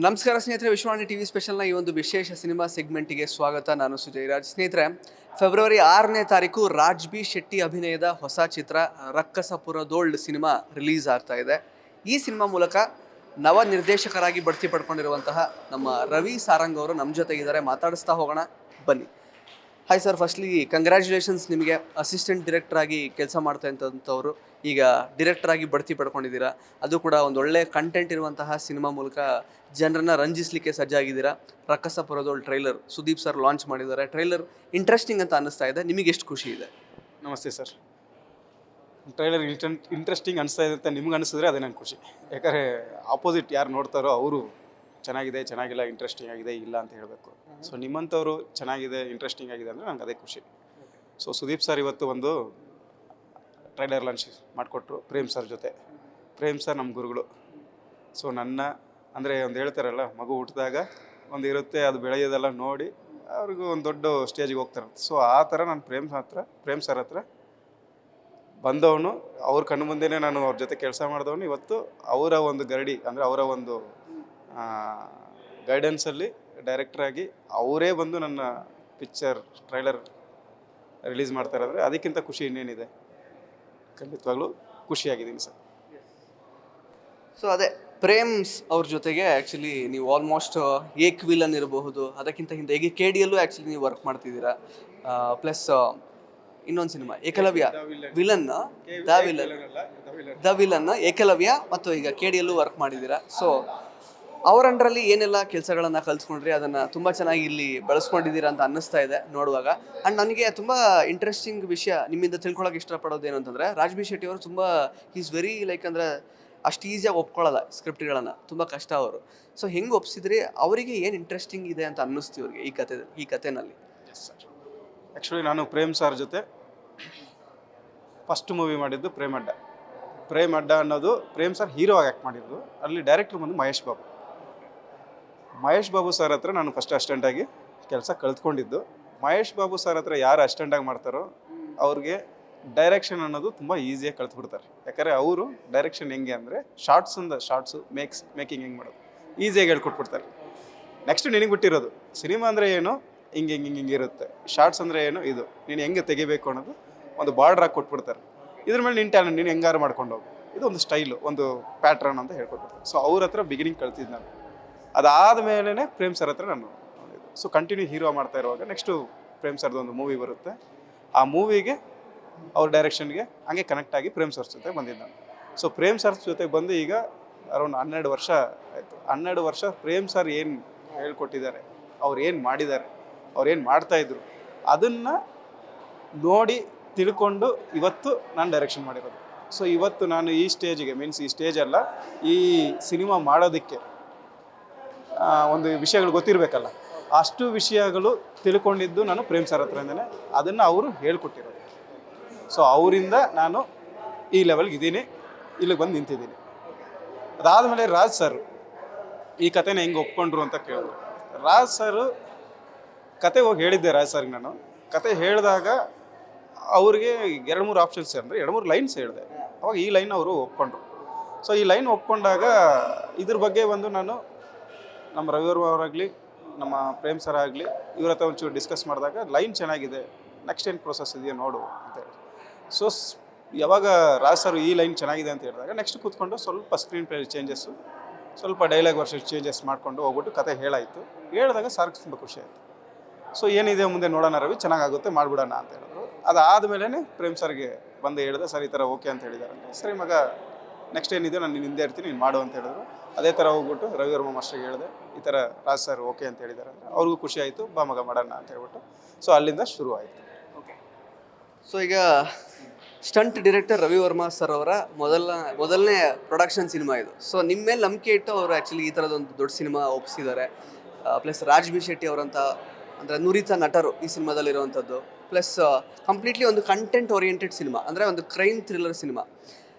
ನಮಸ್ಕಾರ ಸ್ನೇಹಿತರೆ, ವಿಶ್ವವಾಣಿ ಟಿವಿ ಸ್ಪೆಷಲ್ನ ಈ ಒಂದು ವಿಶೇಷ ಸಿನಿಮಾ ಸೆಗ್ಮೆಂಟ್ಗೆ ಸ್ವಾಗತ. ನಾನು ಸುಜಯ್ ರಾಜ್. ಸ್ನೇಹಿತರೆ, ಫೆಬ್ರವರಿ 6ನೇ ತಾರೀಕು ರಾಜ್ ಬಿ ಶೆಟ್ಟಿ ಅಭಿನಯದ ಹೊಸ ಚಿತ್ರ ರಕ್ಕಸಪುರದೋಳ್ ಸಿನಿಮಾ ರಿಲೀಸ್ ಆಗ್ತಾ ಇದೆ. ಈ ಸಿನಿಮಾ ಮೂಲಕ ನವ ನಿರ್ದೇಶಕರಾಗಿ ಬಡ್ತಿ ಪಡ್ಕೊಂಡಿರುವಂತಹ ನಮ್ಮ ರವಿ ಸಾರಂಗ್ ಅವರು ನಮ್ಮ ಜೊತೆಗಿದ್ದಾರೆ. ಮಾತಾಡಿಸ್ತಾ ಹೋಗೋಣ, ಬನ್ನಿ. Hi sir, firstly congratulations. ನಿಮಗೆ ಅಸಿಸ್ಟೆಂಟ್ ಡೈರೆಕ್ಟರ್ ಆಗಿ ಕೆಲಸ ಮಾಡ್ತಾ ಇದ್ದಂಥವ್ರು ಈಗ ಡೈರೆಕ್ಟರ್ ಆಗಿ ಬಡ್ತಿ ಪಡ್ಕೊಂಡಿದ್ದೀರಾ. ಅದು ಕೂಡ ಒಂದು ಒಳ್ಳೆ ಕಂಟೆಂಟ್ ಇರುವಂತಹ ಸಿನಿಮಾ ಮೂಲಕ ಜನರನ್ನ ರಂಜಿಸಲಿಕ್ಕೆ ಸಜ್ಜಾಗಿದ್ದೀರಾ. ರಕ್ಕಸಪುರದೋಳ್ ಟ್ರೈಲರ್ ಸುದೀಪ್ ಸರ್ ಲಾಂಚ್ ಮಾಡಿದ್ದಾರೆ. ಟ್ರೈಲರ್ ಇಂಟ್ರೆಸ್ಟಿಂಗ್ ಅಂತ ಅನ್ನಿಸ್ತಾ ಇದೆ. ನಿಮಗೆ ಎಷ್ಟು ಖುಷಿ ಇದೆ? ನಮಸ್ತೆ ಸರ್. ಟ್ರೈಲರ್ ಇಂಟ್ರೆಸ್ಟಿಂಗ್ ಅನಿಸ್ತಾ ಇದೆ ಅಂತ ನಿಮ್ಗೆ ಅನಿಸಿದ್ರೆ ಅದೇ ನಂಗೆ ಖುಷಿ. ಯಾಕಂದರೆ ಆಪೋಸಿಟ್ ಯಾರು ನೋಡ್ತಾರೋ ಅವರು ಚೆನ್ನಾಗಿದೆ, ಚೆನ್ನಾಗಿಲ್ಲ, ಇಂಟ್ರೆಸ್ಟಿಂಗ್ ಆಗಿದೆ, ಇಲ್ಲ ಅಂತ ಹೇಳಬೇಕು. ಸೊ ನಿಮ್ಮಂಥವ್ರು ಚೆನ್ನಾಗಿದೆ, ಇಂಟ್ರೆಸ್ಟಿಂಗ್ ಆಗಿದೆ ಅಂದರೆ ನಂಗೆ ಅದೇ ಖುಷಿ. ಸೊ ಸುದೀಪ್ ಸರ್ ಇವತ್ತು ಒಂದು ಟ್ರೈಲರ್ ಲಾಂಚ್ ಮಾಡಿಕೊಟ್ರು ಪ್ರೇಮ್ ಸರ್ ಜೊತೆ. ಪ್ರೇಮ್ ಸರ್ ನಮ್ಮ ಗುರುಗಳು. ಸೊ ನನ್ನ ಅಂದರೆ ಒಂದು ಹೇಳ್ತಾರಲ್ಲ, ಮಗು ಹುಟ್ಟಿದಾಗ ಒಂದು ಇರುತ್ತೆ, ಅದು ಬೆಳೆಯೋದೆಲ್ಲ ನೋಡಿ ಅವ್ರಿಗೂ ಒಂದು ದೊಡ್ಡ ಸ್ಟೇಜಿಗೆ ಹೋಗ್ತಾರೆ. ಸೊ ಆ ಥರ ನಾನು ಪ್ರೇಮ್ ಸರ್ ಹತ್ರ ಬಂದವನು. ಅವ್ರ ಕಣ್ಣು ಮುಂದೆನೇ ನಾನು ಅವ್ರ ಜೊತೆ ಕೆಲಸ ಮಾಡಿದವನು. ಇವತ್ತು ಅವರ ಒಂದು ಗರಡಿ ಅಂದರೆ ಅವರ ಒಂದು ಗೈಡೆನ್ಸಲ್ಲಿ ಡೈರೆಕ್ಟ್ರಾಗಿ ಅವರೇ ಬಂದು ನನ್ನ ಪಿಕ್ಚರ್ ಟ್ರೈಲರ್ ರಿಲೀಸ್ ಮಾಡ್ತಾರೆ ಅಂದರೆ ಅದಕ್ಕಿಂತ ಖುಷಿ ಇನ್ನೇನಿದೆ. ಖಂಡಿತವಾಗ್ಲೂ ಖುಷಿಯಾಗಿದ್ದೀನಿ ಸರ್. ಸೊ ಅದೇ ಪ್ರೇಮ್ಸ್ ಅವ್ರ ಜೊತೆಗೆ ಆ್ಯಕ್ಚುಲಿ ನೀವು ಆಲ್ಮೋಸ್ಟ್ ಏಕ್ ವಿಲನ್ ಇರಬಹುದು, ಅದಕ್ಕಿಂತ ಹಿಂದೆ ಈಗ KD ಯಲ್ಲೂ ಆ್ಯಕ್ಚುಲಿ ನೀವು ವರ್ಕ್ ಮಾಡ್ತಿದ್ದೀರಾ. ಪ್ಲಸ್ ಇನ್ನೊಂದು cinema Ekalavya villain, the villain Ekalavya, ಮತ್ತು ಈಗ KD ಯಲ್ಲೂ ವರ್ಕ್ ಮಾಡಿದ್ದೀರಾ. ಸೊ ಅವ್ರ ಅಂಡರಲ್ಲಿ ಏನೆಲ್ಲ ಕೆಲಸಗಳನ್ನು ಕಲಿಸ್ಕೊಂಡ್ರಿ, ಅದನ್ನು ತುಂಬ ಚೆನ್ನಾಗಿ ಇಲ್ಲಿ ಬಳಸ್ಕೊಂಡಿದ್ದೀರಾ ಅಂತ ಅನ್ನಿಸ್ತಾ ಇದೆ ನೋಡುವಾಗ. ಆ್ಯಂಡ್ ನನಗೆ ತುಂಬ ಇಂಟ್ರೆಸ್ಟಿಂಗ್ ವಿಷಯ ನಿಮ್ಮಿಂದ ತಿಳ್ಕೊಳಕ್ಕೆ ಇಷ್ಟಪಡೋದೇನು ಅಂತಂದರೆ, ರಾಜ್ ಬಿ ಶೆಟ್ಟಿ ಅವರು ತುಂಬ ಈಸ್ ವೆರಿ ಲೈಕ್ ಅಂದರೆ ಅಷ್ಟು ಈಸಿಯಾಗಿ ಒಪ್ಕೊಳ್ಳಲ್ಲ ಸ್ಕ್ರಿಪ್ಟ್ಗಳನ್ನು, ತುಂಬ ಕಷ್ಟ ಅವರು. ಸೊ ಹೆಂಗೆ ಒಪ್ಸಿದ್ರಿ? ಅವರಿಗೆ ಏನು ಇಂಟ್ರೆಸ್ಟಿಂಗ್ ಇದೆ ಅಂತ ಅನ್ನಿಸ್ತೀವಿ ಅವ್ರಿಗೆ ಈ ಕಥೆನಲ್ಲಿ? Yes sir. ಆ್ಯಕ್ಚುಲಿ ನಾನು ಪ್ರೇಮ್ ಸರ್ ಜೊತೆ ಫಸ್ಟ್ ಮೂವಿ ಮಾಡಿದ್ದು ಪ್ರೇಮ್ ಅಡ್ಡ ಅನ್ನೋದು ಪ್ರೇಮ್ ಸರ್ ಹೀರೋ ಆಗಿ ಆ್ಯಕ್ಟ್ ಮಾಡಿದ್ದು. ಅಲ್ಲಿ ಡೈರೆಕ್ಟ್ರ್ ಬಂದು ಮಹೇಶ್ ಬಾಬು ಸರ್ ಹತ್ರ ನಾನು ಫಸ್ಟ್ ಅಸಿಸ್ಟೆಂಟಾಗಿ ಕೆಲಸ ಕಲ್ತ್ಕೊಂಡಿದ್ದು. ಮಹೇಶ್ ಬಾಬು ಸರ್ ಹತ್ರ ಯಾರು ಅಸಿಸ್ಟೆಂಟಾಗಿ ಮಾಡ್ತಾರೋ ಅವ್ರಿಗೆ ಡೈರೆಕ್ಷನ್ ಅನ್ನೋದು ತುಂಬ ಈಸಿಯಾಗಿ ಕಲ್ತ್ಬಿಡ್ತಾರೆ. ಯಾಕಂದರೆ ಅವರು ಡೈರೆಕ್ಷನ್ ಹೆಂಗೆ ಅಂದರೆ ಶಾರ್ಟ್ಸು ಮೇಕಿಂಗ್ ಹೆಂಗೆ ಮಾಡೋದು ಈಸಿಯಾಗಿ ಹೇಳ್ಕೊಟ್ಬಿಡ್ತಾರೆ. ನೆಕ್ಸ್ಟ್ ನಿನಗೆ ಬಿಟ್ಟಿರೋದು ಸಿನಿಮಾ ಅಂದರೆ ಏನು, ಹಿಂಗೆ ಇರುತ್ತೆ. ಶಾರ್ಟ್ಸ್ ಅಂದರೆ ಏನು, ಇದು ನೀನು ಹೆಂಗೆ ತೆಗಿಬೇಕು ಅನ್ನೋದು ಒಂದು ಬಾರ್ಡ್ರ್ ಹಾಕಿ ಕೊಟ್ಬಿಡ್ತಾರೆ. ಇದ್ರ ಮೇಲೆ ನಿನ್ನ ಟ್ಯಾಲೆಂಟ್ ನೀನು ಹೆಂಗಾರು ಮಾಡ್ಕೊಂಡು ಹೋಗು, ಇದು ಒಂದು ಸ್ಟೈಲು, ಒಂದು ಪ್ಯಾಟ್ರನ್ ಅಂತ ಹೇಳ್ಕೊಟ್ಬಿಡ್ತಾರೆ. ಸೊ ಅವ್ರ ಹತ್ರ ಬಿಗಿನಿಂಗ್ ಕಲ್ತಿದ್ದು ನಾನು. ಅದಾದ ಮೇಲೇ ಪ್ರೇಮ್ ಸರ್ ಹತ್ರ ನಾನು ನೋಡಿದ್ದು. ಸೊ ಕಂಟಿನ್ಯೂ ಹೀರೋ ಮಾಡ್ತಾ ಇರುವಾಗ ನೆಕ್ಸ್ಟು ಪ್ರೇಮ್ ಸರ್ದು ಒಂದು ಮೂವಿ ಬರುತ್ತೆ. ಆ ಮೂವಿಗೆ ಅವ್ರ ಡೈರೆಕ್ಷನ್ಗೆ ಹಂಗೆ ಕನೆಕ್ಟ್ ಆಗಿ ಪ್ರೇಮ್ ಸರ್ ಜೊತೆ ಬಂದಿದ್ದು ನಾನು. ಸೊ ಪ್ರೇಮ್ ಸರ್ ಜೊತೆ ಬಂದು ಈಗ ಅರೌಂಡ್ 12 ವರ್ಷ ಆಯಿತು. 12 ವರ್ಷ ಪ್ರೇಮ್ ಸರ್ ಏನು ಹೇಳ್ಕೊಟ್ಟಿದ್ದಾರೆ, ಅವ್ರು ಏನು ಮಾಡಿದ್ದಾರೆ, ಅವ್ರು ಏನು ಮಾಡ್ತಾಯಿದ್ರು, ಅದನ್ನು ನೋಡಿ ತಿಳ್ಕೊಂಡು ಇವತ್ತು ನಾನು ಡೈರೆಕ್ಷನ್ ಮಾಡಿರೋದು. ಸೊ ಇವತ್ತು ನಾನು ಈ ಸ್ಟೇಜಿಗೆ ಈ ಸ್ಟೇಜ್ ಅಲ್ಲ, ಈ ಸಿನಿಮಾ ಮಾಡೋದಕ್ಕೆ ಒಂದು ವಿಷಯಗಳು ಗೊತ್ತಿರಬೇಕಲ್ಲ, ಅಷ್ಟು ವಿಷಯಗಳು ತಿಳ್ಕೊಂಡಿದ್ದು ನಾನು ಪ್ರೇಮ್ ಸರ್ ಹತ್ರನೇ. ಅದನ್ನು ಅವರು ಹೇಳ್ಕೊಟ್ಟಿರೋದು. ಸೊ ಅವರಿಂದ ನಾನು ಈ ಲೆವೆಲ್ಗೆ ಇದ್ದೀನಿ, ಇಲ್ಲಿಗೆ ಬಂದು ನಿಂತಿದ್ದೀನಿ. ಅದಾದಮೇಲೆ ರಾಜ್ ಸರ್ ಈ ಕಥೆನ ಹೆಂಗೆ ಒಪ್ಕೊಂಡ್ರು ಅಂತ ಕೇಳಿದ್ರು. ರಾಜ್ ಸರ್ ಕತೆ ಹೋಗಿ ಹೇಳಿದ್ದೆ ರಾಜ್ ಸರ್ಗೆ. ನಾನು ಕತೆ ಹೇಳಿದಾಗ ಅವ್ರಿಗೆ 2-3 ಆಪ್ಷನ್ಸ್ ಅಂದರೆ 2-3 ಲೈನ್ಸ್ ಹೇಳಿದೆ. ಅವಾಗ ಈ ಲೈನ್ ಅವರು ಒಪ್ಕೊಂಡ್ರು. ಸೊ ಈ ಲೈನ್ ಒಪ್ಕೊಂಡಾಗ ಇದ್ರ ಬಗ್ಗೆ ಒಂದು ನಾನು ನಮ್ಮ ರವಿವರ್ಮ ಅವರಾಗಲಿ, ನಮ್ಮ ಪ್ರೇಮ್ ಸರ್ ಆಗಲಿ, ಇವ್ರ ಹತ್ರ ಒಂಚೂರು ಡಿಸ್ಕಸ್ ಮಾಡಿದಾಗ ಲೈನ್ ಚೆನ್ನಾಗಿದೆ, ನೆಕ್ಸ್ಟ್ ಏನು ಪ್ರೋಸೆಸ್ ಇದೆಯೋ ನೋಡು ಅಂತ ಹೇಳಿ. ಸೊ ಯಾವಾಗ ರಾಜ್ ಸರ್ ಈ ಲೈನ್ ಚೆನ್ನಾಗಿದೆ ಅಂತ ಹೇಳಿದಾಗ ನೆಕ್ಸ್ಟ್ ಕೂತ್ಕೊಂಡು ಸ್ವಲ್ಪ ಸ್ಕ್ರೀನ್ ಪ್ಲೇ ಚೇಂಜಸ್ಸು, ಸ್ವಲ್ಪ ಡೈಲಾಗ್ ವರ್ಷನ್ ಚೇಂಜಸ್ ಮಾಡಿಕೊಂಡು ಹೋಗ್ಬಿಟ್ಟು ಕತೆ ಹೇಳಿದಾಗ ಸಾರ್ಗೆ ತುಂಬ ಖುಷಿ ಆಯಿತು. ಸೊ ಏನಿದೆ ಮುಂದೆ ನೋಡೋಣ ರವಿ, ಚೆನ್ನಾಗಾಗುತ್ತೆ ಮಾಡಿಬಿಡೋಣ ಅಂತ ಹೇಳಿದ್ರು. ಅದಾದಮೇಲೆ ಪ್ರೇಮ್ ಸರ್ಗೆ ಬಂದು ಹೇಳಿದೆ, ಸರ್ ಈ ಥರ ಓಕೆ ಅಂತ ಹೇಳಿದ್ದಾರೆ. ಸರಿ ಮಗ, ನೆಕ್ಸ್ಟ್ ಏನಿದೆ ನಾನು ಹಿಂದೆ ಇರ್ತೀನಿ, ನೀನು ಮಾಡು ಅಂತ ಹೇಳಿದ್ರು. ಅದೇ ಥರ ಹೋಗ್ಬಿಟ್ಟು ರವಿವರ್ಮ ಮಾಸ್ಟರ್ಗೆ ಹೇಳಿದೆ, ಈ ಥರ ರಾಜ್ ಸರ್ ಓಕೆ ಅಂತ ಹೇಳಿದ್ದಾರೆ ಅಂದರೆ ಅವ್ರಿಗೂ ಖುಷಿ ಆಯಿತು. ಬಾ ಮಗ ಮಾಡೋಣ ಅಂತ ಹೇಳ್ಬಿಟ್ಟು ಸೊ ಅಲ್ಲಿಂದ ಶುರು ಆಯಿತು. ಓಕೆ. ಸೊ ಈಗ ಸ್ಟಂಟ್ ಡೈರೆಕ್ಟರ್ ರವಿವರ್ಮ ಸರ್ ಅವರ ಮೊದಲನೇ ಪ್ರೊಡಕ್ಷನ್ ಸಿನಿಮಾ ಇದು. ಸೊ ನಿಮ್ಮ ಮೇಲೆ ನಂಬಿಕೆ ಇಟ್ಟು ಅವರು ಆ್ಯಕ್ಚುಲಿ ಈ ಥರದೊಂದು ದೊಡ್ಡ ಸಿನಿಮಾ ಒಪ್ಪಿಸಿದ್ದಾರೆ. ಪ್ಲಸ್ ರಾಜ್ ಬಿ ಶೆಟ್ಟಿ ಅವರಂಥ ಅಂದರೆ ನುರಿತ ನಟರು ಈ ಸಿನಿಮಾದಲ್ಲಿರುವಂಥದ್ದು. ಪ್ಲಸ್ ಕಂಪ್ಲೀಟ್ಲಿ ಒಂದು ಕಂಟೆಂಟ್ ಓರಿಯೆಂಟೆಡ್ ಸಿನಿಮಾ, ಅಂದರೆ ಒಂದು ಕ್ರೈಮ್ ಥ್ರಿಲ್ಲರ್ ಸಿನಿಮಾ.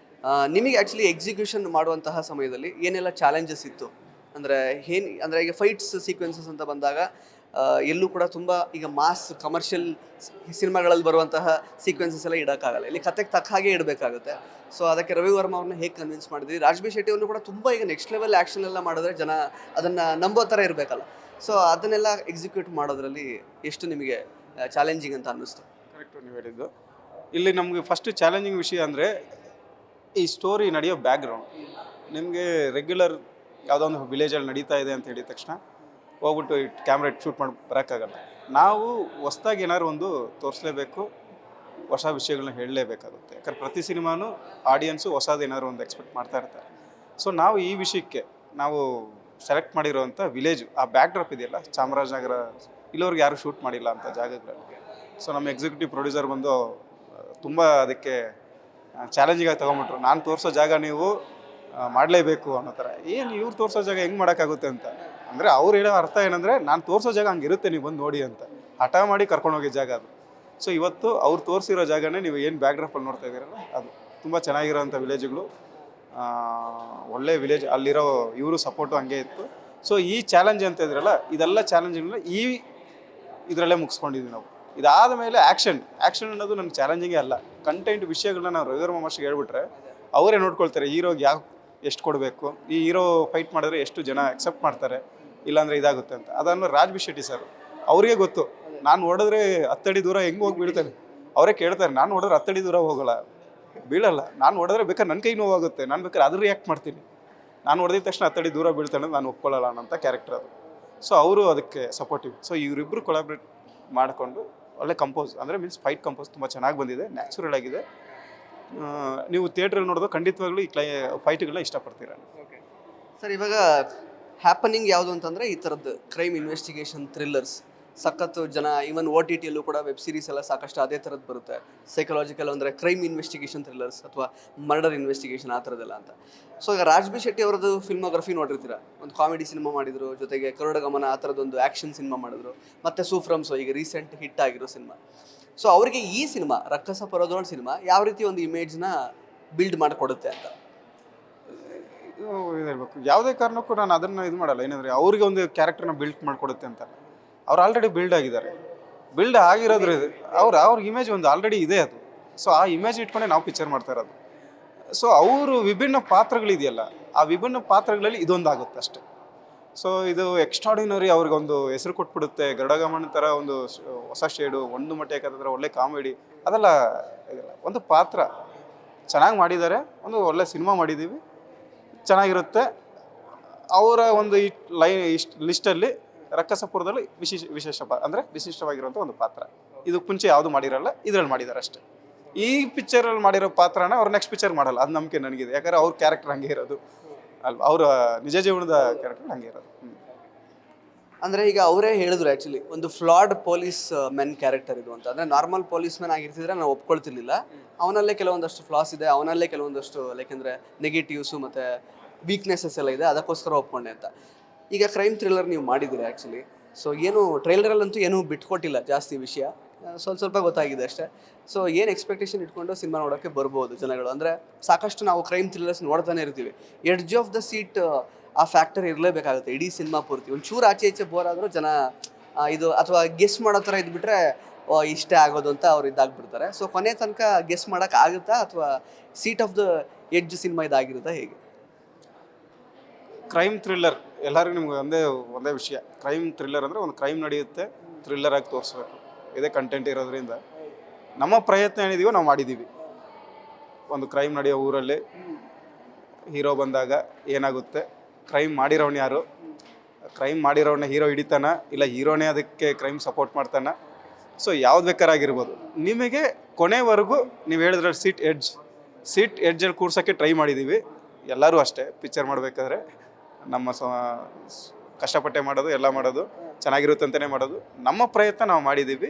ನಿಮಗೆ ಆ್ಯಕ್ಚುಲಿ ಎಕ್ಸಿಕ್ಯೂಷನ್ ಮಾಡುವಂತಹ ಸಮಯದಲ್ಲಿ ಏನೆಲ್ಲ ಚಾಲೆಂಜಸ್ ಇತ್ತು? ಅಂದರೆ ಈಗ ಫೈಟ್ಸ್ ಸೀಕ್ವೆನ್ಸಸ್ ಅಂತ ಬಂದಾಗ ಎಲ್ಲೂ ಕೂಡ ತುಂಬ ಈಗ ಮಾಸ್ ಕಮರ್ಷಿಯಲ್ ಸಿನಿಮಾಗಳಲ್ಲಿ ಬರುವಂತಹ ಸೀಕ್ವೆನ್ಸಸ್ ಎಲ್ಲ ಇಡೋಕ್ಕಾಗಲ್ಲ, ಇಲ್ಲಿ ಕತೆಗೆ ತಕ್ಕ ಹಾಗೆ ಇಡಬೇಕಾಗುತ್ತೆ. ಸೊ ಅದಕ್ಕೆ ರವಿ ವರ್ಮ ಅವ್ರನ್ನ ಹೇಗೆ ಕನ್ವಿನ್ಸ್ ಮಾಡಿದ್ರಿ? ರಾಜ್ಬಿ ಶೆಟ್ಟಿ ಅವ್ರನ್ನು ಕೂಡ ತುಂಬ ಈಗ ನೆಕ್ಸ್ಟ್ ಲೆವೆಲ್ ಆ್ಯಕ್ಷನ್ ಎಲ್ಲ ಮಾಡಿದ್ರೆ ಜನ ಅದನ್ನು ನಂಬೋ ಥರ ಇರಬೇಕಲ್ಲ. ಸೊ ಅದನ್ನೆಲ್ಲ ಎಕ್ಸಿಕ್ಯೂಟ್ ಮಾಡೋದ್ರಲ್ಲಿ ಎಷ್ಟು ನಿಮಗೆ ಚಾಲೆಂಜಿಂಗ್ ಅಂತ ಅನ್ನಿಸ್ತು? ಕರೆಕ್ಟು ನೀವು ಹೇಳಿದ್ದು. ಇಲ್ಲಿ ನಮಗೆ ಫಸ್ಟ್ ಚಾಲೆಂಜಿಂಗ್ ವಿಷಯ ಅಂದರೆ ಈ ಸ್ಟೋರಿ ನಡೆಯೋ ಬ್ಯಾಕ್ಗ್ರೌಂಡ್. ನಿಮಗೆ ರೆಗ್ಯುಲರ್ ಯಾವುದೋ ಒಂದು ವಿಲೇಜಲ್ಲಿ ನಡೀತಾ ಇದೆ ಅಂತ ಹೇಳಿದ ತಕ್ಷಣ ಹೋಗ್ಬಿಟ್ಟು ಕ್ಯಾಮ್ರಾ ಶೂಟ್ ಮಾಡಿ ಬರೋಕ್ಕಾಗಲ್ಲ. ನಾವು ಹೊಸ್ದಾಗಿ ಏನಾದ್ರು ಒಂದು ತೋರಿಸ್ಲೇಬೇಕು, ಹೊಸ ವಿಷಯಗಳನ್ನ ಹೇಳಲೇಬೇಕಾಗುತ್ತೆ. ಯಾಕಂದ್ರೆ ಪ್ರತಿ ಸಿನಿಮಾನು ಆಡಿಯನ್ಸು ಹೊಸದು ಏನಾದ್ರು ಒಂದು ಎಕ್ಸ್ಪೆಕ್ಟ್ ಮಾಡ್ತಾ ಇರ್ತಾರೆ. ಸೊ ನಾವು ಈ ವಿಷಯಕ್ಕೆ ನಾವು ಸೆಲೆಕ್ಟ್ ಮಾಡಿರೋವಂಥ ವಿಲೇಜು, ಆ ಬ್ಯಾಕ್ ಡ್ರಾಪ್ ಇದೆಯಲ್ಲ, ಚಾಮರಾಜನಗರ, ಇಲ್ಲಿವರೆಗೆ ಯಾರು ಶೂಟ್ ಮಾಡಿಲ್ಲ ಅಂತ ಜಾಗಗಳಲ್ಲಿ. ಸೊ ನಮ್ಮ ಎಕ್ಸಿಕ್ಯೂಟಿವ್ ಪ್ರೊಡ್ಯೂಸರ್ ಬಂದು ತುಂಬ ಅದಕ್ಕೆ ಚಾಲೆಂಜಿಂಗಾಗಿ ತೊಗೊಂಬಿಟ್ರು. ನಾನು ತೋರಿಸೋ ಜಾಗ ನೀವು ಮಾಡಲೇಬೇಕು ಅನ್ನೋ ಥರ. ಏನು ಇವ್ರು ತೋರಿಸೋ ಜಾಗ ಹೆಂಗೆ ಮಾಡೋಕ್ಕಾಗುತ್ತೆ ಅಂತ. ಅಂದರೆ ಅವ್ರು ಹೇಳೋ ಅರ್ಥ ಏನಂದರೆ ನಾನು ತೋರಿಸೋ ಜಾಗ ಹಂಗಿರುತ್ತೆ, ನೀವು ಬಂದು ನೋಡಿ ಅಂತ ಹಠ ಮಾಡಿ ಕರ್ಕೊಂಡೋಗಿ ಜಾಗ ಅದು. ಸೊ ಇವತ್ತು ಅವ್ರು ತೋರಿಸಿರೋ ಜಾಗನೇ ನೀವು ಏನು ಬ್ಯಾಕ್ ಡ್ರಾಪಲ್ಲಿ ನೋಡ್ತಾ ಇದ್ದೀರಲ್ಲ, ಅದು ತುಂಬ ಚೆನ್ನಾಗಿರೋಂಥ ವಿಲೇಜ್ಗಳು, ಒಳ್ಳೆ ವಿಲೇಜ್. ಅಲ್ಲಿರೋ ಇವರು ಸಪೋರ್ಟು ಹಂಗೆ ಇತ್ತು. ಸೊ ಈ ಚಾಲೆಂಜ್ ಅಂತ ಇದ್ರಲ್ಲ, ಇದೆಲ್ಲ ಚಾಲೆಂಜ್ಗಳನ್ನ ಇದರಲ್ಲೇ ಮುಗಿಸ್ಕೊಂಡಿದ್ವಿ ನಾವು. ಇದಾದ ಮೇಲೆ ಆ್ಯಕ್ಷನ್ ಅನ್ನೋದು ನನಗೆ ಚಾಲೆಂಜಿಂಗೇ ಅಲ್ಲ. ಕಂಟೆಂಟ್ ವಿಷಯಗಳನ್ನ ನಾವು ರವಿ ವರ್ಮ ಮಾಸ್ಟರ್ಗೆ ಹೇಳ್ಬಿಟ್ರೆ ಅವರೇ ನೋಡ್ಕೊಳ್ತಾರೆ ಹೀರೋಗೆ ಎಷ್ಟು ಕೊಡಬೇಕು, ಈ ಹೀರೋ ಫೈಟ್ ಮಾಡಿದ್ರೆ ಎಷ್ಟು ಜನ ಎಕ್ಸೆಪ್ಟ್ ಮಾಡ್ತಾರೆ, ಇಲ್ಲಾಂದರೆ ಇದಾಗುತ್ತೆ ಅಂತ. ಅದಾದ್ಮೇಲೆ ರಾಜ್ಬಿ ಶೆಟ್ಟಿ ಸರ್ ಅವ್ರಿಗೆ ಗೊತ್ತು, ನಾನು ಹೊಡೆದ್ರೆ 10 ಅಡಿ ದೂರ ಹೆಂಗೆ ಹೋಗಿ ಬೀಳ್ತಾನೆ. ಅವರೇ ಕೇಳ್ತಾರೆ, ನಾನು ಹೊಡೆದ್ರೆ 10 ಅಡಿ ದೂರ ಹೋಗಲ್ಲ, ಬೀಳಲ್ಲ. ನಾನು ಹೊಡೆದ್ರೆ ಬೇಕಾದ್ರೆ ನನ್ನ ಕೈ ನೋವಾಗುತ್ತೆ, ನಾನು ಬೇಕಾದ್ರೆ ಅದು ರಿಯಾಕ್ಟ್ ಮಾಡ್ತೀನಿ. ನಾನು ಹೊಡೆದಿದ ತಕ್ಷಣ 10 ಅಡಿ ದೂರ ಬೀಳ್ತಾನೆ, ನಾನು ಒಪ್ಕೊಳ್ಳಲ್ಲ ಅನ್ನೋಂಥ ಕ್ಯಾರೆಕ್ಟರ್ ಅದು. ಸೊ ಅವರು ಅದಕ್ಕೆ ಸಪೋರ್ಟಿವ್. ಸೊ ಇವರಿಬ್ಬರು ಕೊಲಾಬ್ರೇಟ್ ಮಾಡಿಕೊಂಡು ಒಳ್ಳೆ ಕಂಪೋಸ್, ಅಂದರೆ ಮೀನ್ಸ್ ಫೈಟ್ ಕಂಪೋಸ್ ತುಂಬ ಚೆನ್ನಾಗಿ ಬಂದಿದೆ, ನ್ಯಾಚುರಲ್ ಆಗಿದೆ. ನೀವು ಥಿಯೇಟ್ರಲ್ಲಿ ನೋಡಿದ್ರೆ ಖಂಡಿತವಾಗ್ಲೂ ಈ ಫೈಟ್ಗಳನ್ನ ಇಷ್ಟಪಡ್ತೀರ. ಓಕೆ ಸರ್, ಇವಾಗ ಹ್ಯಾಪನಿಂಗ್ ಯಾವುದು ಅಂತಂದರೆ ಈ ಥರದ್ದು ಕ್ರೈಮ್ ಇನ್ವೆಸ್ಟಿಗೇಷನ್ ಥ್ರಿಲ್ಲರ್ಸ್ ಸಖತ್ತು ಜನ, ಈವನ್ OTTಯಲ್ಲೂ ಕೂಡ ವೆಬ್ ಸೀರೀಸ್ ಎಲ್ಲ ಸಾಕಷ್ಟು ಅದೇ ಥರದ್ದು ಬರುತ್ತೆ. ಸೈಕಲಾಜಿಕಲ್ ಅಂದರೆ ಕ್ರೈಮ್ ಇನ್ವೆಸ್ಟಿಗೇಷನ್ ಥ್ರಿಲ್ಲರ್ಸ್ ಅಥವಾ ಮರ್ಡರ್ ಇನ್ವೆಸ್ಟಿಗೇಷನ್ ಆ ಥರದ್ದೆಲ್ಲ ಅಂತ. ಸೊ ಈಗ ರಾಜ್ಬಿ ಶೆಟ್ಟಿ ಅವರದ್ದು ಫಿಲ್ಮೋಗ್ರಫಿ ನೋಡಿರ್ತೀರ, ಒಂದು ಕಾಮಿಡಿ ಸಿನಿಮಾ ಮಾಡಿದರು, ಜೊತೆಗೆ ಕರುಡಗಮನ ಆ ಥರದ್ದೊಂದು ಆ್ಯಕ್ಷನ್ ಸಿನಿಮಾ ಮಾಡಿದ್ರು, ಮತ್ತು ಸೂಫ್ರಮ್ಸು ಈಗ ರೀಸೆಂಟ್ ಹಿಟ್ ಆಗಿರೋ ಸಿನಿಮಾ. ಸೊ ಅವರಿಗೆ ಈ ಸಿನಿಮಾ ರಕ್ಕಸ ಪರದೋಳ್ ಸಿನಿಮಾ ಯಾವ ರೀತಿ ಒಂದು ಇಮೇಜ್ನ ಬಿಲ್ಡ್ ಮಾಡಿಕೊಡುತ್ತೆ ಅಂತ ಹೇಳ್ಬೇಕು. ಯಾವುದೇ ಕಾರಣಕ್ಕೂ ನಾನು ಅದನ್ನು ಇದು ಮಾಡಲ್ಲ. ಏನಂದರೆ ಅವ್ರಿಗೆ ಒಂದು ಕ್ಯಾರೆಕ್ಟರ್ನ ಬಿಲ್ಡ್ ಮಾಡಿಕೊಡುತ್ತೆ ಅಂತ. ಅವ್ರು ಆಲ್ರೆಡಿ ಬಿಲ್ಡ್ ಆಗಿದ್ದಾರೆ. ಬಿಲ್ಡ್ ಆಗಿರೋದ್ರ ಅವ್ರ ಇಮೇಜ್ ಒಂದು ಆಲ್ರೆಡಿ ಇದೆ ಅದು. ಸೊ ಆ ಇಮೇಜ್ ಇಟ್ಕೊಂಡೆ ನಾವು ಪಿಕ್ಚರ್ ಮಾಡ್ತಾ ಇರೋದು. ಸೊ ಅವರು ವಿಭಿನ್ನ ಪಾತ್ರಗಳಿದೆಯಲ್ಲ, ಆ ವಿಭಿನ್ನ ಪಾತ್ರಗಳಲ್ಲಿ ಇದೊಂದಾಗುತ್ತೆ ಅಷ್ಟೆ. ಸೊ ಇದು ಎಕ್ಸ್ಟ್ರಾಡಿನರಿ, ಅವ್ರಿಗೊಂದು ಹೆಸರು ಕೊಟ್ಬಿಡುತ್ತೆ. ಗರುಡಗಮನ ಥರ ಒಂದು ಹೊಸ ಶೇಡು, ಒಂದು ಮಟ್ಟಕ್ಕೆ ಥರ ಒಳ್ಳೆ ಕಾಮಿಡಿ, ಅದೆಲ್ಲ ಒಂದು ಪಾತ್ರ ಚೆನ್ನಾಗಿ ಮಾಡಿದ್ದಾರೆ. ಒಂದು ಒಳ್ಳೆ ಸಿನಿಮಾ ಮಾಡಿದ್ದೀವಿ, ಚೆನ್ನಾಗಿರುತ್ತೆ. ಅವರ ಒಂದು ಲಿಸ್ಟಲ್ಲಿ ರಕ್ಕಸಪುರದಲ್ಲಿ ಅಂದರೆ ವಿಶಿಷ್ಟವಾಗಿರುವಂಥ ಒಂದು ಪಾತ್ರ. ಇದಕ್ಕೆ ಮುಂಚೆ ಯಾವುದು ಮಾಡಿರಲ್ಲ, ಇದರಲ್ಲಿ ಮಾಡಿದ್ದಾರೆ ಅಷ್ಟೇ. ಈ ಪಿಕ್ಚರಲ್ಲಿ ಮಾಡಿರೋ ಪಾತ್ರನ ಅವ್ರು ನೆಕ್ಸ್ಟ್ ಪಿಕ್ಚರ್ ಮಾಡಲ್ಲ, ಅದು ನಂಬಿಕೆ ನನಗಿದೆ. ಯಾಕಂದರೆ ಅವ್ರ ಕ್ಯಾರೆಕ್ಟರ್ ಹಂಗೆ ಇರೋದು ಅಲ್ವಾ, ಅವರ ನಿಜ ಜೀವನದ ಕ್ಯಾರೆಕ್ಟರ್ ಹಂಗೆ ಇರೋದು. ಅಂದರೆ ಈಗ ಅವರೇ ಹೇಳಿದ್ರು ಆ್ಯಕ್ಚುಲಿ ಒಂದು ಫ್ಲಾಡ್ ಪೊಲೀಸ್ ಮೆನ್ ಕ್ಯಾರೆಕ್ಟರ್ ಇದು ಅಂತ. ಅಂದರೆ ನಾರ್ಮಲ್ ಪೊಲೀಸ್ ಮೆನ್ ಆಗಿರ್ತಿದ್ರೆ ನಾವು ಒಪ್ಕೊಳ್ತಿರ್ಲಿಲ್ಲ, ಅವನಲ್ಲೇ ಕೆಲವೊಂದಷ್ಟು ಫ್ಲಾಸ್ ಇದೆ, ಅವನಲ್ಲೇ ಕೆಲವೊಂದಷ್ಟು ಲೈಕೆಂದರೆ ನೆಗೆಟಿವ್ಸು ಮತ್ತು ವೀಕ್ನೆಸಸ್ ಎಲ್ಲ ಇದೆ, ಅದಕ್ಕೋಸ್ಕರ ಒಪ್ಕೊಂಡೆ ಅಂತ. ಈಗ ಕ್ರೈಮ್ ಥ್ರಿಲ್ಲರ್ ನೀವು ಮಾಡಿದ್ದೀರಿ ಆ್ಯಕ್ಚುಲಿ. ಸೊ ಏನು ಟ್ರೈಲರಲ್ಲಂತೂ ಏನೂ ಬಿಟ್ಕೊಟ್ಟಿಲ್ಲ ಜಾಸ್ತಿ ವಿಷಯ, ಸ್ವಲ್ಪ ಗೊತ್ತಾಗಿದೆ ಅಷ್ಟೇ. ಸೊ ಏನು ಎಕ್ಸ್ಪೆಕ್ಟೇಷನ್ ಇಟ್ಕೊಂಡು ಸಿನಿಮಾ ನೋಡೋಕ್ಕೆ ಬರ್ಬೋದು ಜನಗಳು? ಅಂದರೆ ಸಾಕಷ್ಟು ನಾವು ಕ್ರೈಮ್ ಥ್ರಿಲ್ಲರ್ಸ್ ನೋಡ್ತಾನೆ ಇರ್ತೀವಿ, ಎಡ್ಜ್ ಆಫ್ ದ ಸೀಟ್ ಆ ಫ್ಯಾಕ್ಟರ್ ಇರಲೇಬೇಕಾಗುತ್ತೆ ಇಡೀ ಸಿನಿಮಾ ಪೂರ್ತಿ. ಒಂಚೂರು ಆಚೆ ಈಚೆ ಬೋರ್ ಆದರೂ ಜನ ಇದು ಅಥವಾ ಗೆಸ್ ಮಾಡೋ ಥರ ಇದ್ಬಿಟ್ರೆ ಇಷ್ಟೇ ಆಗೋದು ಅಂತ ಅವ್ರು ಇದಾಗ್ಬಿಡ್ತಾರೆ. ಸೊ ಕೊನೆ ತನಕ ಗೆಸ್ ಮಾಡೋಕೆ ಆಗುತ್ತಾ ಅಥವಾ seat of the edge cinema ಇದಾಗಿರುತ್ತಾ, ಹೇಗೆ? ಕ್ರೈಮ್ ಥ್ರಿಲ್ಲರ್ ಎಲ್ಲರಿಗೂ ನಿಮ್ಗೆ ಒಂದೇ ವಿಷಯ. ಕ್ರೈಮ್ ಥ್ರಿಲ್ಲರ್ ಅಂದರೆ ಒಂದು ಕ್ರೈಮ್ ನಡೆಯುತ್ತೆ, ಥ್ರಿಲ್ಲರ್ ಆಗಿ ತೋರಿಸ್ಬೇಕು, ಇದೇ ಕಂಟೆಂಟ್ ಇರೋದ್ರಿಂದ ನಮ್ಮ ಪ್ರಯತ್ನ ಏನಿದೆಯೋ ನಾವು ಮಾಡಿದ್ದೀವಿ. ಒಂದು ಕ್ರೈಮ್ ನಡೆಯೋ ಊರಲ್ಲಿ ಹೀರೋ ಬಂದಾಗ ಏನಾಗುತ್ತೆ, ಕ್ರೈಮ್ ಮಾಡಿರೋನು ಯಾರು, ಕ್ರೈಮ್ ಮಾಡಿರೋನ ಹೀರೋ ಹಿಡಿತಾನ, ಇಲ್ಲ ಹೀರೋನೇ ಅದಕ್ಕೆ ಕ್ರೈಮ್ ಸಪೋರ್ಟ್ ಮಾಡ್ತಾನ. ಸೊ ಯಾವ್ದು ಬೇಕಾರಾಗಿರ್ಬೋದು, ನಿಮಗೆ ಕೊನೆವರೆಗೂ ನೀವು ಹೇಳಿದ್ರೆ ಸೀಟ್ ಎಡ್ಜಲ್ಲಿ ಕೂರ್ಸೋಕ್ಕೆ ಟ್ರೈ ಮಾಡಿದ್ದೀವಿ. ಎಲ್ಲರೂ ಅಷ್ಟೇ, ಪಿಕ್ಚರ್ ಮಾಡಬೇಕಾದ್ರೆ ನಮ್ಮ ಕಷ್ಟಪಟ್ಟೆ ಮಾಡೋದು, ಎಲ್ಲ ಮಾಡೋದು ಚೆನ್ನಾಗಿರುತ್ತೆ ಅಂತಲೇ ಮಾಡೋದು. ನಮ್ಮ ಪ್ರಯತ್ನ ನಾವು ಮಾಡಿದ್ದೀವಿ.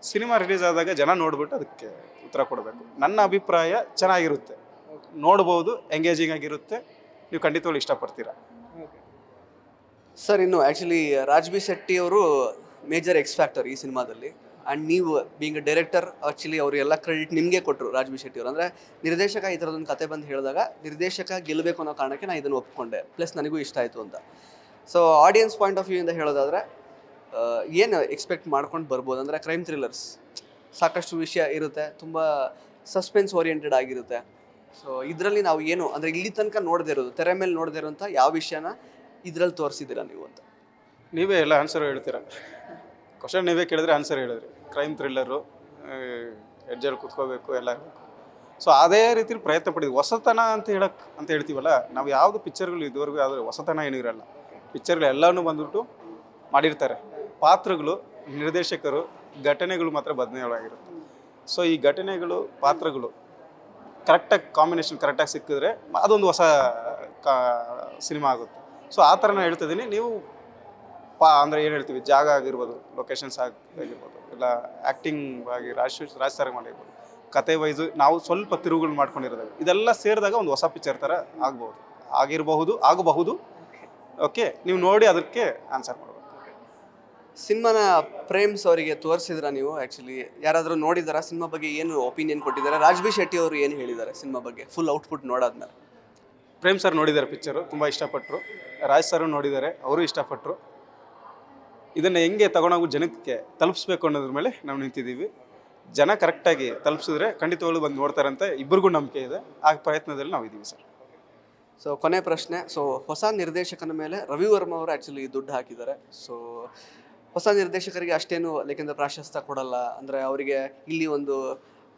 ಸಿನಿಮಾ ರಿಲೀಸ್ ಆದಾಗ ಜನ ನೋಡ್ಬಿಟ್ಟು ಅದಕ್ಕೆ ಉತ್ತರ ಕೊಡಬೇಕು. ನನ್ನ ಅಭಿಪ್ರಾಯ ಚೆನ್ನಾಗಿರುತ್ತೆ, ನೋಡ್ಬೋದು, ಎಂಗೇಜಿಂಗ್ ಆಗಿರುತ್ತೆ, ನೀವು ಖಂಡಿತವಾಗ್ಲೂ ಇಷ್ಟಪಡ್ತೀರಾ. ಸರ್, ಇನ್ನು ಆ್ಯಕ್ಚುಲಿ ರಾಜ್ಬಿ ಶೆಟ್ಟಿ ಅವರು ಮೇಜರ್ ಎಕ್ಸ್ ಫ್ಯಾಕ್ಟರ್ ಈ ಸಿನಿಮಾದಲ್ಲಿ. ಆ್ಯಂಡ್ ನೀವು ಬೀಂಗ್ ಅ ಡೈರೆಕ್ಟರ್, ಆ್ಯಕ್ಚುಲಿ ಅವರು ಎಲ್ಲ ಕ್ರೆಡಿಟ್ ನಿಮಗೆ ಕೊಟ್ಟರು ರಾಜ್ಬಿ ಶೆಟ್ಟಿ ಅವರು. ಅಂದರೆ ನಿರ್ದೇಶಕ ಈ ಥರದೊಂದು ಕತೆ ಬಂದು ಹೇಳಿದಾಗ ನಿರ್ದೇಶಕ ಗೆಲ್ಲಬೇಕು ಅನ್ನೋ ಕಾರಣಕ್ಕೆ ನಾನು ಇದನ್ನು ಒಪ್ಕೊಂಡೆ, ಪ್ಲಸ್ ನನಗೂ ಇಷ್ಟ ಆಯಿತು ಅಂತ. So audience point of view ಇಂದ ಹೇಳೋದಾದರೆ ಏನು ಎಕ್ಸ್ಪೆಕ್ಟ್ ಮಾಡ್ಕೊಂಡು ಬರ್ಬೋದು? ಅಂದರೆ ಕ್ರೈಮ್ ಥ್ರಿಲ್ಲರ್ಸ್ ಸಾಕಷ್ಟು ವಿಷಯ ಇರುತ್ತೆ, ತುಂಬ ಸಸ್ಪೆನ್ಸ್ ಓರಿಯೆಂಟೆಡ್ ಆಗಿರುತ್ತೆ. ಸೊ ಇದರಲ್ಲಿ ನಾವು ಏನು ಅಂದರೆ ಇಲ್ಲಿ ತನಕ ನೋಡದೇ ಇರೋದು, ತೆರೆ ಮೇಲೆ ನೋಡದೇ ಇರೋಂಥ ಯಾವ ವಿಷಯನ ಇದರಲ್ಲಿ ತೋರಿಸಿದ್ದೀರಾ ನೀವು ಅಂತ? ನೀವೇ ಎಲ್ಲ ಆನ್ಸರ್ ಹೇಳ್ತೀರಾ. ಕ್ವಶನ್ ನೀವೇ ಕೇಳಿದ್ರೆ ಆನ್ಸರ್ ಹೇಳಿದ್ರಿ. ಕ್ರೈಮ್ ಥ್ರಿಲ್ಲರು, ಎಡ್ಜಲ್ಲಿ ಕೂತ್ಕೋಬೇಕು, ಎಲ್ಲ ಇರಬೇಕು. ಸೊ ಅದೇ ರೀತಿ ಪ್ರಯತ್ನ ಪಟ್ಟಿದ್ವಿ. ಹೊಸತನ ಅಂತ ಹೇಳ್ತೀವಲ್ಲ, ನಾವು ಯಾವುದು ಪಿಕ್ಚರ್ಗಳು ಇದುವರೆಗೂ ಯಾವುದೇ ಹೊಸತನ ಏನೂ ಇರಲ್ಲ. ಪಿಕ್ಚರ್ಗಳು ಎಲ್ಲನೂ ಬಂದ್ಬಿಟ್ಟು ಮಾಡಿರ್ತಾರೆ. ಪಾತ್ರಗಳು, ನಿರ್ದೇಶಕರು, ಘಟನೆಗಳು ಮಾತ್ರ ಬದಲಾವಣೆಯಾಗಿರುತ್ತೆ. ಸೊ ಈ ಘಟನೆಗಳು, ಪಾತ್ರಗಳು ಕರೆಕ್ಟಾಗಿ ಕಾಂಬಿನೇಷನ್ ಕರೆಕ್ಟಾಗಿ ಸಿಕ್ಕಿದ್ರೆ ಅದೊಂದು ಹೊಸ ಸಿನಿಮಾ ಆಗುತ್ತೆ. ಸೊ ಆ ಥರ ನಾನು ಹೇಳ್ತಿದ್ದೀನಿ. ನೀವು ಅಂದರೆ ಏನು ಹೇಳ್ತೀವಿ, ಜಾಗ ಆಗಿರ್ಬೋದು, ಲೊಕೇಶನ್ಸ್ ಆಗಿರ್ಬೋದು, ಇಲ್ಲ ಆ್ಯಕ್ಟಿಂಗ್ ಆಗಿ ರಾಜ್ ಸರ್ ಮಾಡಿರ್ಬೋದು, ಕತೆ ವೈಸು ನಾವು ಸ್ವಲ್ಪ ತಿರುವುಗಳು ಮಾಡ್ಕೊಂಡಿರೋದು, ಇದೆಲ್ಲ ಸೇರಿದಾಗ ಒಂದು ಹೊಸ ಪಿಕ್ಚರ್ ಥರ ಆಗಬಹುದು. ಓಕೆ, ನೀವು ನೋಡಿ ಅದಕ್ಕೆ ಆನ್ಸರ್ ಮಾಡಬೇಕು. ಸಿನಿಮಾನ ಪ್ರೇಮ್ಸ್ ಅವರಿಗೆ ತೋರಿಸಿದ್ರ ನೀವು? ಆ್ಯಕ್ಚುಲಿ ಯಾರಾದರೂ ನೋಡಿದಾರಾ ಸಿನಿಮಾ ಬಗ್ಗೆ? ಏನು ಒಪಿನಿಯನ್ ಕೊಟ್ಟಿದ್ದಾರೆ? ರಾಜ್ ಬಿ ಶೆಟ್ಟಿ ಅವರು ಏನು ಹೇಳಿದ್ದಾರೆ ಸಿನಿಮಾ ಬಗ್ಗೆ ಫುಲ್ ಔಟ್ಪುಟ್ ನೋಡಾದ್ಮೇಲೆ? ಪ್ರೇಮ್ ಸರ್ ನೋಡಿದ್ದಾರೆ ಪಿಕ್ಚರು, ತುಂಬ ಇಷ್ಟಪಟ್ಟರು. ರಾಜ್ ಸರ್ ನೋಡಿದ್ದಾರೆ, ಅವರು ಇಷ್ಟಪಟ್ಟರು. ಇದನ್ನು ಹೆಂಗೆ ತಗೊಂಡೋಗಿ ಜನಕ್ಕೆ ತಲುಪಿಸ್ಬೇಕು ಅನ್ನೋದ್ರ ಮೇಲೆ ನಾವು ನಿಂತಿದ್ದೀವಿ. ಜನ ಕರೆಕ್ಟಾಗಿ ತಲುಪಿಸಿದ್ರೆ ಖಂಡಿತವಾಗ್ಲೂ ಬಂದು ನೋಡ್ತಾರಂತೆ ಇಬ್ಬರಿಗೂ ನಂಬಿಕೆ ಇದೆ. ಆ ಪ್ರಯತ್ನದಲ್ಲಿ ನಾವು ಇದ್ದೀವಿ ಸರ್. ಸೊ ಕೊನೆ ಪ್ರಶ್ನೆ. ಸೊ ಹೊಸ ನಿರ್ದೇಶಕನ ಮೇಲೆ ರವಿ ವರ್ಮ ಅವರು ಆ್ಯಕ್ಚುಲಿ ದುಡ್ಡು ಹಾಕಿದ್ದಾರೆ. ಸೊ ಹೊಸ ನಿರ್ದೇಶಕರಿಗೆ ಅಷ್ಟೇನು ಯಾಕೆಂದರೆ ಪ್ರಾಶಸ್ತ್ಯ ಕೊಡಲ್ಲ, ಅಂದರೆ ಅವರಿಗೆ ಇಲ್ಲಿ ಒಂದು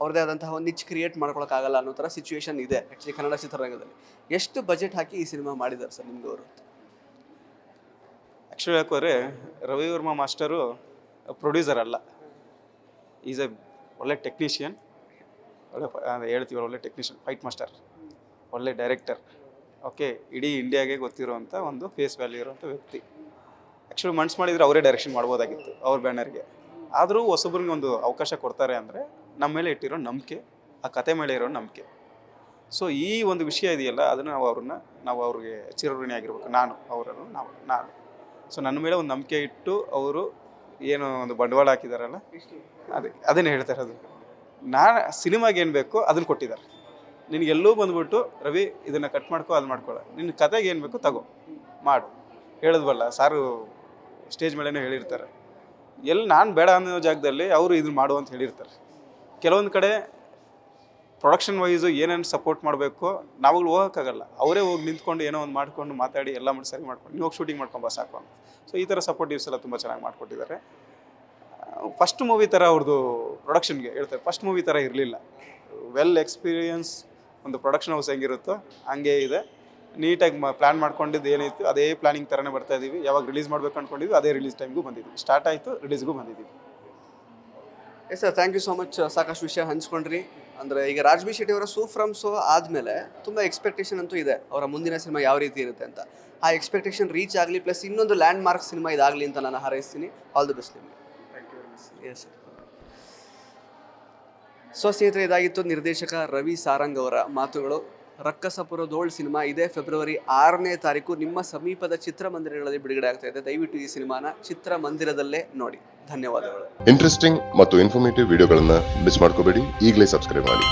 ಅವ್ರದ್ದೇ ಆದಂತಹ ಒಂದು ನಿಚ್ ಕ್ರಿಯೇಟ್ ಮಾಡ್ಕೊಳಕ್ಕಾಗಲ್ಲ ಅನ್ನೋ ಥರ ಸಿಚುವೇಶನ್ ಇದೆ ಆ್ಯಕ್ಚುಲಿ ಕನ್ನಡ ಚಿತ್ರರಂಗದಲ್ಲಿ. ಎಷ್ಟು ಬಜೆಟ್ ಹಾಕಿ ಈ ಸಿನಿಮಾ ಮಾಡಿದ್ದಾರೆ ಸರ್ ನಿಮ್ಗೆ ಅವರು? ಆ್ಯಕ್ಚುಲಿ ಯಾಕಂದರೆ ರವಿ ವರ್ಮ ಮಾಸ್ಟರು ಪ್ರೊಡ್ಯೂಸರ್ ಅಲ್ಲ, ಈಸ್ ಎ ಒಳ್ಳೆ ಟೆಕ್ನಿಷಿಯನ್, ಒಳ್ಳೆ ಟೆಕ್ನಿಷಿಯನ್, ಫೈಟ್ ಮಾಸ್ಟರ್, ಒಳ್ಳೆ ಡೈರೆಕ್ಟರ್. ಓಕೆ, ಇಡೀ ಇಂಡಿಯಾಗೆ ಗೊತ್ತಿರೋವಂಥ ಒಂದು ಫೇಸ್ ವ್ಯಾಲ್ಯೂ ಇರೋವಂಥ ವ್ಯಕ್ತಿ. ಆ್ಯಕ್ಚುಲಿ ಮನ್ಸು ಮಾಡಿದರೆ ಅವರೇ ಡೈರೆಕ್ಷನ್ ಮಾಡ್ಬೋದಾಗಿತ್ತು ಅವ್ರ ಬ್ಯಾನರ್ಗೆ. ಆದರೂ ಹೊಸಬ್ರಿಗೆ ಒಂದು ಅವಕಾಶ ಕೊಡ್ತಾರೆ ಅಂದರೆ ನಮ್ಮ ಮೇಲೆ ಇಟ್ಟಿರೋ ನಂಬಿಕೆ, ಆ ಕತೆ ಮೇಲೆ ಇರೋ ನಂಬಿಕೆ. ಸೊ ಈ ಒಂದು ವಿಷಯ ಇದೆಯಲ್ಲ, ಅದನ್ನು ನಾವು ಅವ್ರಿಗೆ ಚಿರಋಣಿ ಆಗಿರ್ಬೇಕು. ನಾನು ಸೊ ನನ್ನ ಮೇಲೆ ಒಂದು ನಂಬಿಕೆ ಇಟ್ಟು ಅವರು ಏನು ಒಂದು ಬಂಡವಾಳ ಹಾಕಿದಾರಲ್ಲ, ಅದನ್ನೇ ಹೇಳ್ತಾ ಇರೋದು. ಸಿನಿಮಾಗೆ ಏನು ಬೇಕೋ ಅದನ್ನು ಕೊಟ್ಟಿದ್ದಾರೆ. ನಿನಗೆಲ್ಲೂ ಬಂದ್ಬಿಟ್ಟು ರವಿ ಇದನ್ನು ಕಟ್ ಮಾಡ್ಕೊ, ಅದು ಮಾಡ್ಕೊಳ್ಳ, ನಿನ್ನ ಕತೆಗೆ ಏನು ಬೇಕು ತಗೋ ಮಾಡು ಹೇಳಿದ್ವಲ್ಲ. ಸಾರು ಸ್ಟೇಜ್ ಮೇಲೇ ಹೇಳಿರ್ತಾರೆ. ನಾನು ಬೇಡ ಅನ್ನೋ ಜಾಗದಲ್ಲಿ ಅವರು ಇದನ್ನು ಮಾಡು ಅಂತ ಹೇಳಿರ್ತಾರೆ. ಕೆಲವೊಂದು ಕಡೆ ಪ್ರೊಡಕ್ಷನ್ ವೈಸು ಏನೇನು ಸಪೋರ್ಟ್ ಮಾಡಬೇಕು ನಾವುಗಳು ಹೋಗೋಕ್ಕಾಗಲ್ಲ. ಅವರೇ ಹೋಗಿ ನಿಂತ್ಕೊಂಡು ಏನೋ ಒಂದು ಮಾಡ್ಕೊಂಡು ಮಾತಾಡಿ ಎಲ್ಲ ಮಾಡಿ ಸರಿ ಮಾಡ್ಕೊಂಡು ನೀವು ಹೋಗಿ ಶೂಟಿಂಗ್ ಮಾಡ್ಕೊಂಡು ಸಾಕು ಅಂತ. ಸೊ ಈ ಥರ ಸಪೋರ್ಟಿವ್ಸ್ ಎಲ್ಲ ತುಂಬ ಚೆನ್ನಾಗಿ ಮಾಡಿಕೊಟ್ಟಿದ್ದಾರೆ. ಫಸ್ಟ್ ಮೂವಿ ಥರ ಅವ್ರದ್ದು ಪ್ರೊಡಕ್ಷನ್ಗೆ ಹೇಳ್ತಾರೆ, ಫಸ್ಟ್ ಮೂವಿ ಥರ ಇರಲಿಲ್ಲ. ವೆಲ್ ಎಕ್ಸ್ಪೀರಿಯನ್ಸ್ ಒಂದು ಪ್ರೊಡಕ್ಷನ್ ಹೌಸ್ ಹೆಂಗಿರುತ್ತೋ ಹಂಗೆ ಇದೆ. ನೀಟಾಗಿ ಪ್ಲ್ಯಾನ್ ಮಾಡ್ಕೊಂಡಿದ್ದು ಏನಿತ್ತು ಅದೇ ಪ್ಲಾನಿಂಗ್ ಥರನೇ ಬರ್ತಾ ಇದ್ದೀವಿ. ಯಾವಾಗ ರಿಲೀಸ್ ಮಾಡಬೇಕು ಅಂದ್ಕೊಂಡಿದ್ವಿ ಅದೇ ರಿಲೀಸ್ ಟೈಮ್ಗೂ ಬಂದಿದ್ವಿ. ಸ್ಟಾರ್ಟ್ ಆಯಿತು, ರಿಲೀಸ್ಗೂ ಬಂದಿದ್ದೀವಿ. Yes sir, thank you so much. ಸಾಕಷ್ಟು ವಿಷಯ ಹಂಚ್ಕೊಂಡ್ರಿ. ಅಂದರೆ ಈಗ ರಾಜ್ ಬಿ ಶೆಟ್ಟಿ ಅವರ ಫ್ರಮ್ ಸೋ ಆದಮೇಲೆ ತುಂಬ ಎಕ್ಸ್ಪೆಕ್ಟೇಷನ್ ಅಂತೂ ಇದೆ ಅವರ ಮುಂದಿನ ಸಿನಿಮಾ ಯಾವ ರೀತಿ ಇರುತ್ತೆ ಅಂತ. ಆ ಎಕ್ಸ್ಪೆಕ್ಟೇಷನ್ ರೀಚ್ ಆಗಲಿ, ಪ್ಲಸ್ ಇನ್ನೊಂದು ಲ್ಯಾಂಡ್ ಮಾರ್ಕ್ ಸಿನಿಮಾ ಇದಾಗಲಿ ಅಂತ ನಾನು ಹಾರೈಸ್ತೀನಿ. ಆಲ್ ದಿ ಬೆಸ್ಟ್ ನಿಮಗೆ. Thank you very much. Yes sir. So ಸ್ನೇಹಿತರೆ, ಇದಾಗಿತ್ತು ನಿರ್ದೇಶಕ ರವಿ ಸಾರಂಗ್ ಅವರ ಮಾತುಗಳು. ರಕ್ಕಸಪುರದೋಳ್ ಸಿನಿಮಾ ಇದೇ ಫೆಬ್ರವರಿ 6ನೇ ತಾರೀಕು ನಿಮ್ಮ ಸಮೀಪದ ಚಿತ್ರಮಂದಿರಗಳಲ್ಲಿ ಬಿಡುಗಡೆ ಆಗ್ತಾ ಇದೆ. ದಯವಿಟ್ಟು ಈ ಸಿನಿಮಾನ ಚಿತ್ರಮಂದಿರದಲ್ಲೇ ನೋಡಿ. ಧನ್ಯವಾದಗಳು. ಇಂಟ್ರೆಸ್ಟಿಂಗ್ ಮತ್ತು ಇನ್ಫಾರ್ಮೇಟಿವ್ ವಿಡಿಯೋಗಳನ್ನ ಮಿಸ್ ಮಾಡ್ಕೋಬೇಡಿ. ಈಗಲೇ ಸಬ್ಸ್ಕ್ರೈಬ್ ಮಾಡಿ.